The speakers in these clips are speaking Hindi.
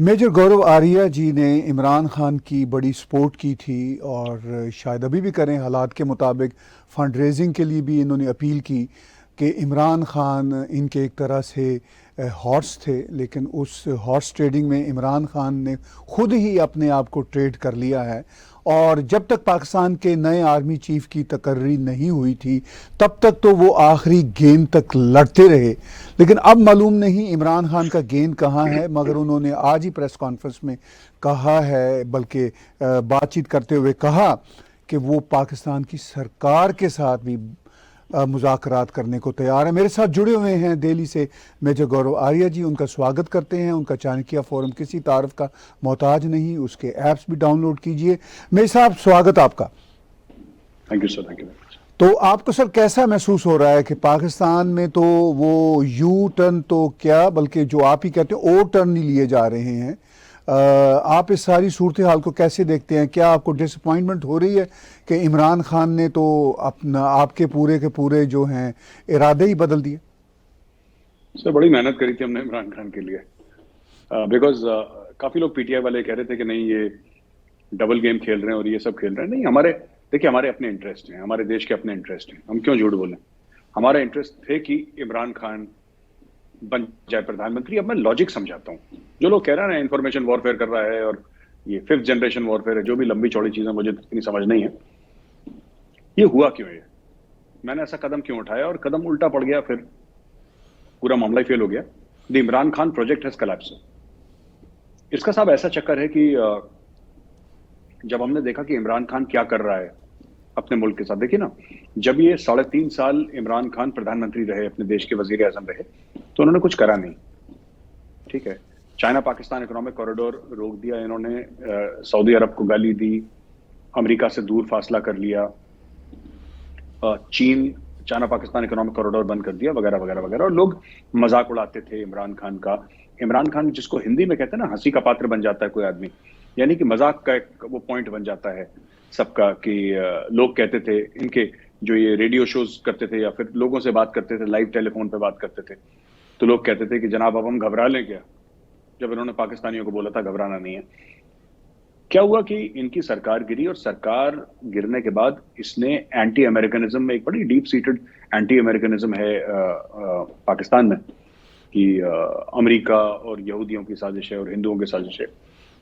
मेजर गौरव आर्या जी ने इमरान खान की बड़ी सपोर्ट की थी और शायद अभी भी करें। हालात के मुताबिक फ़ंड रेजिंग के लिए भी इन्होंने अपील की कि इमरान खान इनके एक तरह से हॉर्स थे, लेकिन उस हॉर्स ट्रेडिंग में इमरान खान ने ख़ुद ही अपने आप को ट्रेड कर लिया है। और जब तक पाकिस्तान के नए आर्मी चीफ की तकर्री नहीं हुई थी तब तक तो वो आखिरी गेंद तक लड़ते रहे। लेकिन अब मालूम नहीं इमरान खान का गेंद कहाँ है, मगर उन्होंने आज ही प्रेस कॉन्फ्रेंस में कहा है, बल्कि बातचीत करते हुए कहा कि वो पाकिस्तान की सरकार के साथ भी मुज़ाकरात करने को तैयार है। मेरे साथ जुड़े हुए हैं दिल्ली से मेजर गौरव आर्या जी, उनका स्वागत करते हैं। उनका चाणक्य फोरम किसी तारफ़ का मोहताज नहीं, उसके ऐप्स भी डाउनलोड कीजिए। मेरे साहब, स्वागत आपका। Thank you sir, thank you. तो आपको सर कैसा महसूस हो रहा है कि पाकिस्तान में तो वो यू टर्न तो क्या, बल्कि जो आप ही कहते हैं ओ टर्न ही लिए जा रहे हैं। आप इस सारी सूरत हाल को कैसे देखते हैं? क्या आपको डिसअपॉइंटमेंट हो रही है कि इमरान खान ने तो अपना आपके पूरे के पूरे जो हैं इरादे ही बदल दिए? सर, बड़ी मेहनत करी थी हमने इमरान खान के लिए, बिकॉज काफी लोग पीटीआई वाले कह रहे थे कि नहीं, ये डबल गेम खेल रहे हैं और ये सब खेल रहे हैं। नहीं, देखिए, हमारे अपने इंटरेस्ट हैं, हमारे देश के अपने इंटरेस्ट हैं। हम क्यों झूठ बोलें? हमारा इंटरेस्ट थे कि इमरान खान बन जाए प्रधानमंत्री। अब मैं लॉजिक समझाता हूँ। जो लोग कह रहे हैं इंफॉर्मेशन वॉरफेयर कर रहा है और ये 5th जनरेशन वॉरफेयर है, जो भी लंबी चौड़ी चीजें मुझे इतनी समझ नहीं है। ये हुआ क्यों? है मैंने ऐसा कदम क्यों उठाया और कदम उल्टा पड़ गया, फिर पूरा मामला ही फेल हो गया। The Imran Khan project has collapsed. इसका साहब ऐसा चक्कर है कि जब हमने देखा कि इमरान खान क्या कर रहा है अपने मुल्क के साथ, देखिए ना, जब ये 3.5 साल इमरान खान प्रधानमंत्री रहे, अपने देश के वजीर आजम रहे, तो उन्होंने कुछ करा नहीं। ठीक है, चाइना पाकिस्तान इकोनॉमिक कॉरिडोर रोक दिया इन्होंने, सऊदी अरब को गाली दी, अमेरिका से दूर फासला कर लिया, चीन चाइना पाकिस्तान इकोनॉमिक कॉरिडोर बंद कर दिया, वगैरह वगैरह वगैरह। और लोग मजाक उड़ाते थे इमरान खान का। इमरान खान, जिसको हिंदी में कहते हैं ना, हंसी का पात्र बन जाता है कोई आदमी, यानी कि मजाक का एक वो पॉइंट बन जाता है सबका। कि लोग कहते थे, इनके जो ये रेडियो शोज करते थे या फिर लोगों से बात करते थे, लाइव टेलीफोन पे बात करते थे, तो लोग कहते थे कि जनाब अब हम घबरा लें क्या, जब इन्होंने पाकिस्तानियों को बोला था घबराना नहीं है। क्या हुआ कि इनकी सरकार गिरी और सरकार गिरने के बाद इसने एंटी अमेरिकनिज्म में, एक बड़ी डीप सीटेड एंटी अमेरिकनिज्म है पाकिस्तान में, कि अमेरिका और यहूदियों की साजिश है और हिंदुओं की साजिश है।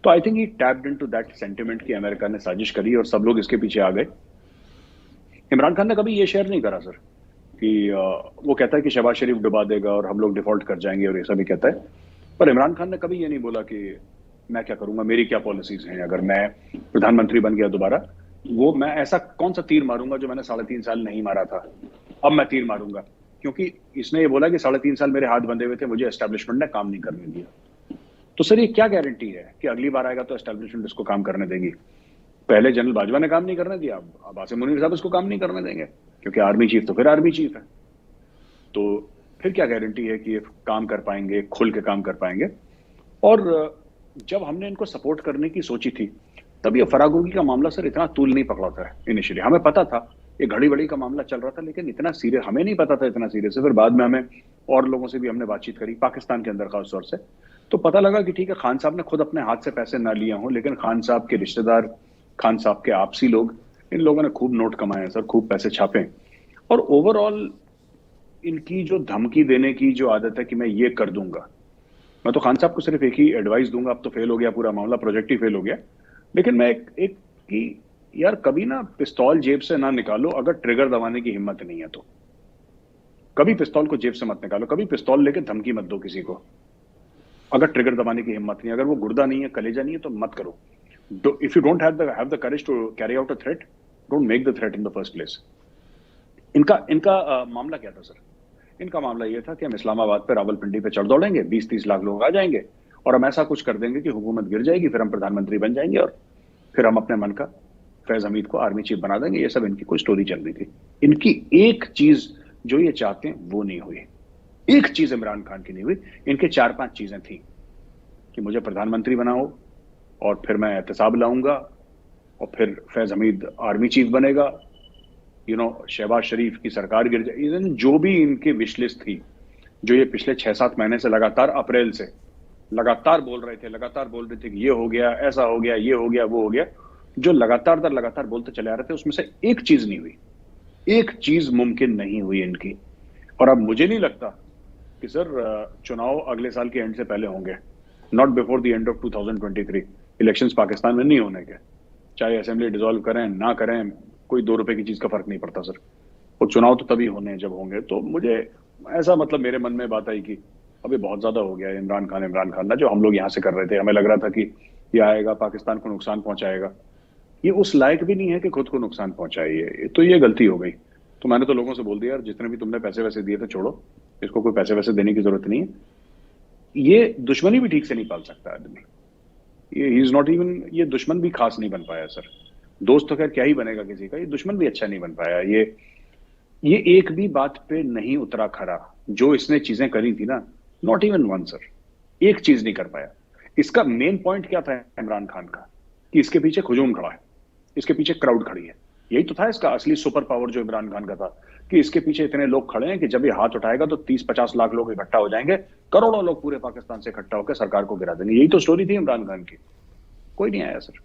तो I think he tapped into that sentiment कि अमेरिका ने साजिश करी और सब लोग इसके पीछे आ गए। इमरान खान ने कभी ये शेयर नहीं करा सर कि वो कहता है कि शहबाज शरीफ डुबा देगा और हम लोग डिफॉल्ट कर जाएंगे और ये सब ही कहता है। पर इमरान खान ने कभी ये नहीं बोला कि मैं क्या करूंगा, मेरी क्या पॉलिसीज हैं, अगर मैं प्रधानमंत्री बन गया दोबारा, वो मैं ऐसा कौन सा तीर मारूंगा जो मैंने 3.5 साल नहीं मारा था, अब मैं तीर मारूंगा। क्योंकि इसने ये बोला कि 3.5 साल मेरे हाथ बंधे हुए थे, मुझे एस्टेब्लिशमेंट ने काम नहीं करने दिया। तो सर, ये क्या गारंटी है कि अगली बार आएगा तो एस्टेब्लिशमेंट इसको काम करने देगी? पहले जनरल बाजवा ने काम नहीं करने दिया, अब आसिम मुनीर साहब इसको काम नहीं करने देंगे, क्योंकि आर्मी चीफ तो फिर आर्मी चीफ है। तो फिर क्या गारंटी है कि ये काम कर पाएंगे, खुल के काम कर पाएंगे? और जब हमने इनको सपोर्ट करने की सोची थी, तब ये फरागोगी का मामला सर इतना तूल नहीं पकड़ा था। इनिशियली हमें पता था ये घड़ी बड़ी का मामला चल रहा था, लेकिन इतना सीरियस हमें नहीं पता था, इतना सीरियस है। फिर बाद में हमें और लोगों से भी हमने बातचीत करी, पाकिस्तान के अंदर खास तौर से, तो पता लगा कि ठीक है, खान साहब ने खुद अपने हाथ से पैसे ना लिए हों, लेकिन खान साहब के रिश्तेदार, खान साहब के आपसी लोग, इन लोगों ने खूब नोट कमाए हैं सर, खूब पैसे छापे। और ओवरऑल इनकी जो धमकी देने की जो आदत है कि मैं ये कर दूंगा, मैं तो खान साहब को सिर्फ एक ही एडवाइस दूंगा, अब तो फेल हो गया पूरा मामला, प्रोजेक्ट ही फेल हो गया, लेकिन मैं एक कि यार कभी ना पिस्तौल जेब से ना निकालो अगर ट्रिगर दबाने की हिम्मत नहीं है तो। कभी पिस्तौल को जेब से मत निकालो, कभी पिस्तौल लेके धमकी मत दो किसी को अगर ट्रिगर दबाने की हिम्मत नहीं है। अगर वो गुर्दा नहीं है, कलेजा नहीं है, तो मत करो। If you don't have the courage to carry out a threat, don't make the threat in the first place. इनका मामला क्या था सर? इनका मामला ये था कि हम इस्लामाबाद पे रावलपिंडी पे चढ़ दौड़ेंगे, 20-30 लाख लोग आ जाएंगे और हम ऐसा कुछ कर देंगे कि हुकूमत गिर जाएगी, फिर हम प्रधानमंत्री बन जाएंगे और फिर हम अपने मन का फैज हमीद को आर्मी चीफ बना देंगे। ये सब इनकी कोई स्टोरी चल रही थी। इनकी एक चीज जो ये चाहते हैं वो नहीं हुई। एक चीज इमरान खान की नहीं हुई। इनके 4-5 चीजें थी कि मुझे प्रधानमंत्री बनाओ और फिर मैं एहतसाब लाऊंगा और फिर फैज हमीद आर्मी चीफ बनेगा, शहबाज शरीफ की सरकार गिर जाए। जो भी इनकी विश लिस्ट थी, जो ये पिछले 6-7 महीने से लगातार अप्रैल से लगातार बोल रहे थे कि ये हो गया, ऐसा हो गया, ये हो गया, वो हो गया। जो लगातार बोलते चले आ रहे थे उसमें से एक चीज नहीं हुई, एक चीज मुमकिन नहीं हुई इनकी। और अब मुझे नहीं लगता कि सर चुनाव अगले साल के एंड से पहले होंगे, not before the end of 2023। Elections Pakistan में नहीं होने के, चाहे असेंबली डिसॉल्व करें ना करें, कोई 2 रुपए की चीज का फर्क नहीं पड़ता सर। और चुनाव तो तभी होने हैं जब होंगे। तो मुझे ऐसा मतलब मेरे मन में बात आई कि अभी बहुत ज्यादा हो गया है इमरान खान ना, जो हम लोग यहाँ से कर रहे थे। हमें लग रहा था कि ये आएगा पाकिस्तान को नुकसान पहुंचाएगा, ये उस लायक भी नहीं है कि खुद को नुकसान पहुंचाए। तो ये गलती हो गई। तो मैंने तो लोगों से बोल दिया यार, जितने भी तुमने पैसे वैसे दिए थे छोड़ो, इसको कोई पैसे वैसे देने की जरूरत नहीं है। ये दुश्मनी भी ठीक से नहीं पाल सकता आदमी, ये ही इज नॉट इवन, ये दुश्मन भी खास नहीं बन पाया सर। दोस्त तो खैर क्या ही बनेगा किसी का, ये दुश्मन भी अच्छा नहीं बन पाया। ये एक भी बात पे नहीं उतरा खरा। जो इसने चीजें करी थी ना, नॉट इवन वन सर, एक चीज नहीं कर पाया। इसका मेन पॉइंट क्या था इमरान खान का, कि इसके पीछे हुजूम खड़ा है, इसके पीछे क्राउड खड़ी है। यही तो था इसका असली सुपर पावर जो इमरान खान का था, कि इसके पीछे इतने लोग खड़े हैं कि जब ये हाथ उठाएगा तो 30-50 लाख लोग इकट्ठा हो जाएंगे, करोड़ों लोग पूरे पाकिस्तान से इकट्ठा होकर सरकार को गिरा देंगे। यही तो स्टोरी थी इमरान खान की। कोई नहीं आया सर,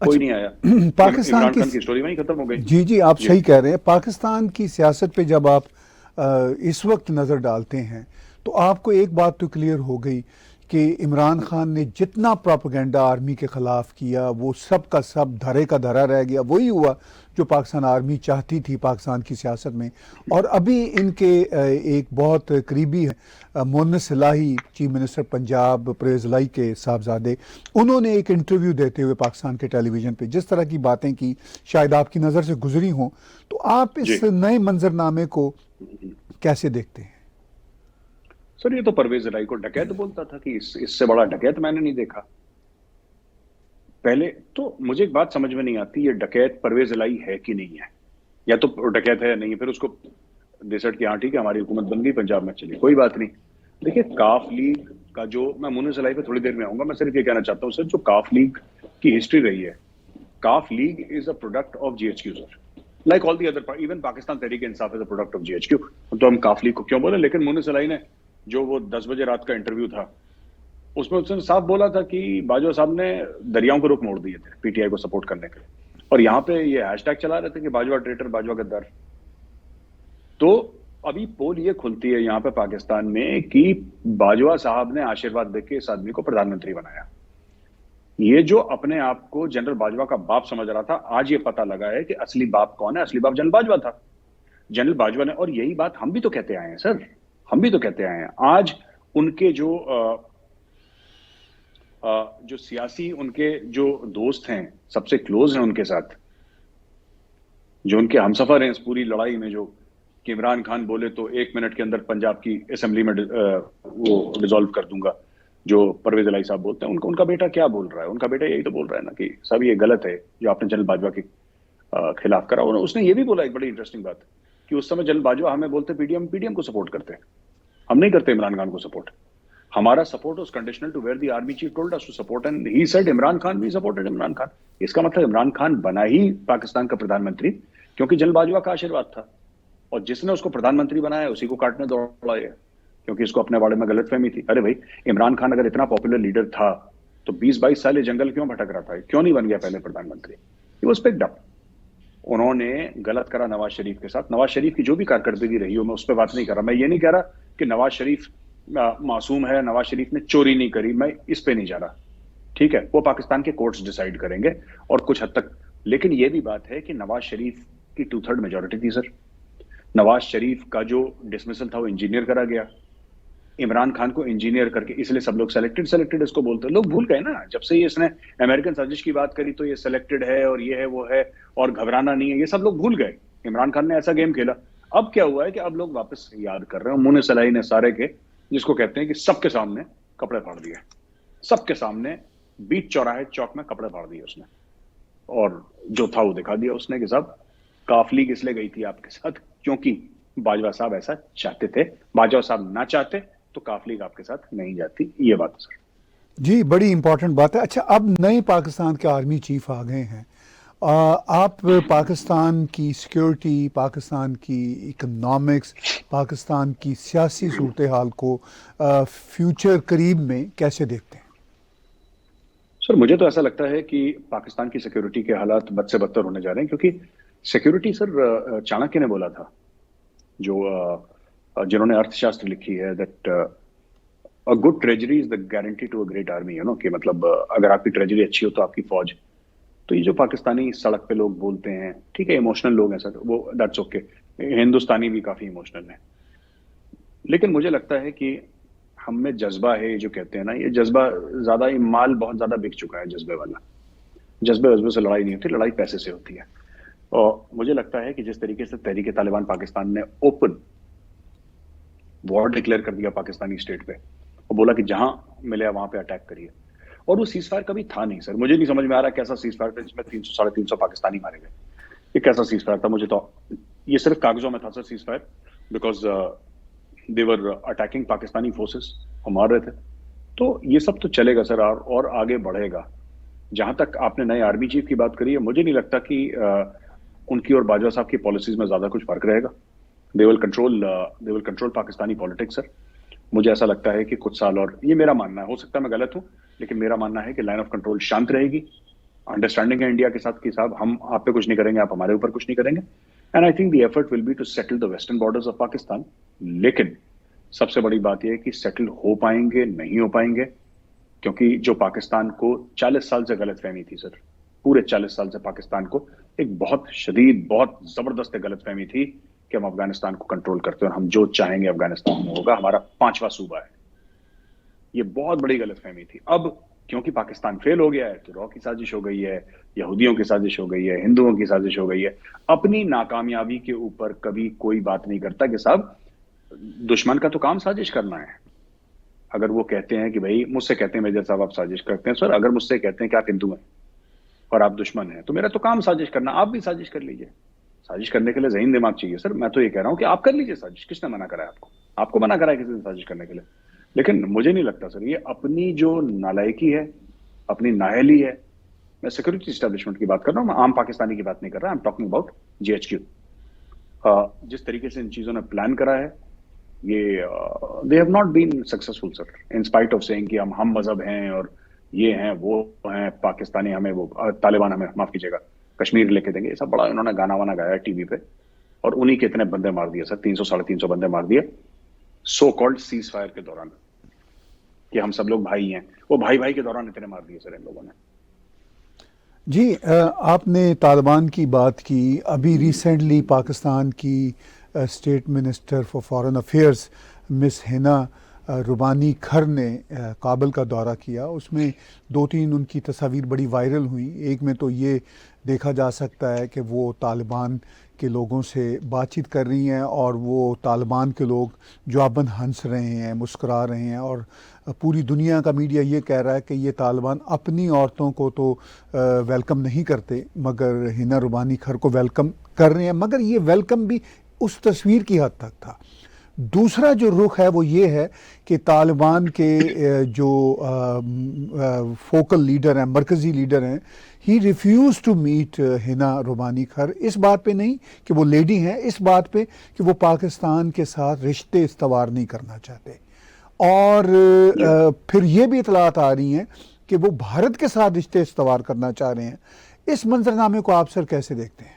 कोई नहीं आया। पाकिस्तान इमरान खान की स्टोरी वहीं खत्म हो गई। जी जी, आप सही कह रहे हैं। पाकिस्तान की सियासत पे जब आप इस वक्त नज़र डालते हैं तो आपको एक बात तो क्लियर हो गई कि इमरान खान ने जितना प्रोपेगेंडा आर्मी के ख़िलाफ़ किया वो सब का सब धरे का धरा रह गया। वही हुआ जो पाकिस्तान आर्मी चाहती थी पाकिस्तान की सियासत में। और अभी इनके एक बहुत करीबी मोहन्नस इलाही, चीफ मिनिस्टर पंजाब परवेज़ इलाही के साहबजादे, उन्होंने एक इंटरव्यू देते हुए पाकिस्तान के टेलीविज़न पे जिस तरह की बातें की, शायद आपकी नज़र से गुजरी हों। तो आप इस नए मंजरनामे को कैसे देखते हैं? सर ये तो परवेज इलाही को डकैत बोलता था कि इससे बड़ा डकैत मैंने नहीं देखा। पहले तो मुझे एक बात समझ में नहीं आती, ये डकैत परवेज इलाही है कि नहीं है, या तो डकैत है या नहीं है, फिर उसको डिसाइड किया हाँ ठीक है हमारी हुकूमत बन गई पंजाब में, चलिए कोई बात नहीं। देखिए काफ लीग का जो, मैं मुन्नस इलाही पे थोड़ी देर में आऊंगा, मैं सिर्फ ये कहना चाहता हूँ सर, जो काफ लीग की हिस्ट्री रही है, काफ league is a product of GHQ sir, like all the other, even Pakistan Tehreek Insaf is a product of GHQ. तो हम काफ लीग को क्यों बोले? लेकिन मुन्नस इलाही ने जो वो 10 बजे रात का इंटरव्यू था उसमें उसने साफ बोला था कि बाजवा साहब ने दरियाओं को रुख मोड़ दिए थे पीटीआई को सपोर्ट करने के लिए, और यहाँ पे ये हैशटैग चला रहे थे कि बाजवा ट्रेटर, बाजवा गद्दार। तो अभी पोल ये खुलती है यहाँ पे पाकिस्तान में कि बाजवा साहब ने आशीर्वाद देके इस आदमी को प्रधानमंत्री बनाया। ये जो अपने आप को जनरल बाजवा का बाप समझ रहा था, आज ये पता लगा है कि असली बाप कौन है। असली बाप जनरल बाजवा था, जनरल बाजवा ने। और यही बात हम भी तो कहते आए हैं सर, हम भी तो कहते आए हैं। आज उनके जो सियासी उनके जो दोस्त हैं, सबसे क्लोज हैं उनके साथ, जो उनके हमसफर हैं इस पूरी लड़ाई में, जो कि इमरान खान बोले तो 1 मिनट के अंदर पंजाब की असेंबली में वो डिसॉल्व कर दूंगा, जो परवेज इलाही साहब बोलते हैं, उनका बेटा क्या बोल रहा है? उनका बेटा यही तो बोल रहा है ना कि सब ये गलत है जो आपने जनरल बाजवा के खिलाफ करा। और उसने ये भी बोला एक बड़ी इंटरेस्टिंग बात, कि उस समय जनरल बाजवा हमें बोलते पीडीएम को सपोर्ट करते हैं, हम नहीं करते इमरान खान को सपोर्ट। हमारा support was conditional to where the army chief told us to support, and he said Imran Khan, we supported Imran Khan. इसका मतलब इमरान खान बना ही पाकिस्तान का प्रधानमंत्री क्योंकि जनरल बाजवा का आशीर्वाद था, और जिसने उसको प्रधानमंत्री बनाया उसी को काटने दौड़ा है, क्योंकि इसको अपने बारे में गलतफहमी थी। अरे भाई, इमरान खान अगर इतना पॉपुलर लीडर था तो 20-22 साल ये जंगल क्यों भटक रहा था? क्यों नहीं बन गया पहले प्रधानमंत्री? He was picked up. उन्होंने गलत करा नवाज शरीफ के साथ। नवाज शरीफ की जो भी कारकर्दगी रही हो, मैं उस पर बात नहीं कर रहा। मैं ये नहीं कह रहा कि नवाज शरीफ मासूम है, नवाज शरीफ ने चोरी नहीं करी, मैं इस पे नहीं जा रहा। ठीक है, वो पाकिस्तान के कोर्ट्स डिसाइड करेंगे और कुछ हद तक। लेकिन ये भी बात है कि नवाज शरीफ की 2/3 मेजोरिटी थी सर। नवाज शरीफ का जो डिसमिसल था वो इंजीनियर करा गया, इमरान खान को इंजीनियर करके, इसलिए सब लोग सेलेक्टेड इसको बोलते हैं। लोग भूल गए ना, जब से ये इसने अमेरिकन साजिश की बात करी तो ये सेलेक्टेड है और ये है वो है और घबराना नहीं है, ये सब लोग भूल गए। इमरान खान ने ऐसा गेम खेला। अब क्या हुआ है कि अब लोग वापस याद कर रहे हैं। मुन्नस इलाही ने सारे के, जिसको कहते हैं कि सबके सामने कपड़े फाड़ दिए, सबके सामने बीच चौराहे चौक में कपड़े फाड़ दिए उसने, और जो था वो दिखा दिया उसने कि साहब काफ लीग इसलिए गई थी आपके साथ क्योंकि बाजवा साहब ऐसा चाहते थे। बाजवा साहब ना चाहते तो काफ लीग आपके साथ नहीं जाती। ये बात सर। जी, बड़ी इंपॉर्टेंट बात है। अच्छा, अब नए पाकिस्तान के आर्मी चीफ आ गए हैं आप पाकिस्तान की सिक्योरिटी, पाकिस्तान की इकोनॉमिक्स, पाकिस्तान की सियासी सूरत हाल को फ्यूचर करीब में कैसे देखते हैं? सर मुझे तो ऐसा लगता है कि पाकिस्तान की सिक्योरिटी के हालात बद से बदतर होने जा रहे हैं, क्योंकि सिक्योरिटी सर चाणक्य ने बोला था, जो जिन्होंने अर्थशास्त्र लिखी है, that a good treasury is the guarantee to a great army, you know, कि मतलब अगर आपकी ट्रेजरी अच्छी हो तो आपकी फौज। तो ये जो पाकिस्तानी सड़क पे लोग बोलते हैं, ठीक है, इमोशनल लोग हैं सर, वो दैट्स ओके, हिंदुस्तानी भी काफी इमोशनल है, लेकिन मुझे लगता है कि हम में जज्बा है, ये जो कहते हैं ना, ये जज्बा ज्यादा, ये माल बहुत ज्यादा बिक चुका है जज्बे वाला। जज्बे वज्बे से लड़ाई नहीं होती, लड़ाई पैसे से होती है। और मुझे लगता है कि जिस तरीके से तहरीक तालिबान पाकिस्तान ने ओपन वॉर डिक्लेयर कर दिया पाकिस्तानी स्टेट पे, और बोला कि जहां मिले वहां पे अटैक करिए, और वो सीज फायर कभी था नहीं सर। मुझे नहीं समझ में आ रहा कैसा सीज फायर था जिसमें 300 350 पाकिस्तानी मारे गए। ये कैसा सीज फायर था? मुझे तो ये सिर्फ कागजों में था sir cease fire, because they were attacking Pakistani forces और मार रहे थे। तो ये सब तो चलेगा सर, और आगे बढ़ेगा। जहां तक आपने नए आर्मी चीफ की बात करी है, मुझे नहीं लगता कि उनकी और बाजवा साहब की पॉलिसीज में ज्यादा कुछ फर्क रहेगा। They will control Pakistani politics sir. मुझे ऐसा लगता है कि कुछ साल, और ये मेरा मानना है, हो सकता है मैं गलत हूं, लेकिन मेरा मानना है कि लाइन ऑफ कंट्रोल शांत रहेगी। अंडरस्टैंडिंग है इंडिया के साथ कि साहब हम आप पे कुछ नहीं करेंगे, आप हमारे ऊपर कुछ नहीं करेंगे। And I think the effort will be to settle the western borders of Pakistan. लेकिन सबसे बड़ी बात यह है कि सेटल हो पाएंगे, नहीं हो पाएंगे, क्योंकि जो पाकिस्तान को 40 साल से गलतफहमी थी सर, पूरे 40 साल से पाकिस्तान को एक बहुत शदीद, बहुत जबरदस्त गलतफहमी थी कि हम अफगानिस्तान को कंट्रोल करते हैं और हम जो चाहेंगे अफगानिस्तान में होगा, हमारा 5वां सूबा है। ये बहुत बड़ी गलतफहमी थी। अब क्योंकि पाकिस्तान फेल हो गया है, तो रॉ की साजिश हो गई है, यहूदियों की साजिश हो गई है, हिंदुओं की साजिश हो गई है। अपनी नाकामयाबी के ऊपर कभी कोई बात नहीं करता कि साहब दुश्मन का तो काम साजिश करना है। अगर वो कहते हैं कि भाई, मुझसे कहते हैं मेजर साहब आप साजिश करते हैं, सर अगर मुझसे कहते हैं कि आप हिंदू हैं और आप दुश्मन हैं, तो मेरा तो काम साजिश करना, आप भी साजिश कर लीजिए। साजिश करने के लिए ज़हीन दिमाग चाहिए सर। मैं तो ये कह रहा हूं कि आप कर लीजिए साजिश, किसने मना करा है आपको? आपको मना करा है किसी ने साजिश करने के लिए? लेकिन मुझे नहीं लगता सर, ये अपनी जो नालायकी है, अपनी नाअहली है। मैं सिक्योरिटी एस्टेब्लिशमेंट की बात कर रहा हूं, मैं आम पाकिस्तानी की बात नहीं कर रहा। I am talking about GHQ. जिस तरीके से इन चीजों ने प्लान करा है, ये they have not been successful sir, in spite of saying कि हम मजहब हैं और ये हैं वो हैं, पाकिस्तानी हमें वो तालिबान हमें, माफ कीजिएगा, कश्मीर लेके देंगे। ये सब बड़ा इन्होंने गाना वाना गाया टीवी पे, और उन्हीं के इतने बंदे मार दिए सर, 300 350 बंदे मार दिए सो कॉल्ड सीज फायर के दौरान, कि हम सब लोग भाई हैं। वो भाई भाई के दौरान इतने मार दिए सर इन लोगों ने। जी, आपने तालिबान की बात की। अभी रिसेंटली पाकिस्तान की state minister for foreign affairs miss Hina Rubani Khar ने काबुल का दौरा किया। उसमें 2-3 उनकी तस्वीर बड़ी वायरल हुई। एक में तो ये देखा जा सकता है कि वो तालिबान के लोगों से बातचीत कर रही हैं और वो तालिबान के लोग जवाबन हंस रहे हैं, मुस्कुरा रहे हैं, और पूरी दुनिया का मीडिया ये कह रहा है कि ये तालिबान अपनी औरतों को तो वेलकम नहीं करते, मगर हिना रुबानी खर को वेलकम कर रहे हैं। मगर ये वेलकम भी उस तस्वीर की हद तक था। दूसरा जो रुख है वो ये है कि तालिबान के जो फोकल लीडर हैं, मरकज़ी लीडर हैं, he refuse to meet Hina Rubani Khar. इस बात पे नहीं कि वो लेडी हैं, इस बात पे कि वो पाकिस्तान के साथ रिश्ते इस्तवार नहीं करना चाहते। और फिर ये भी इतलात आ रही हैं कि वो भारत के साथ रिश्ते इस्तवार करना चाह रहे हैं। इस मंजरनामे को आप सर कैसे देखते हैं?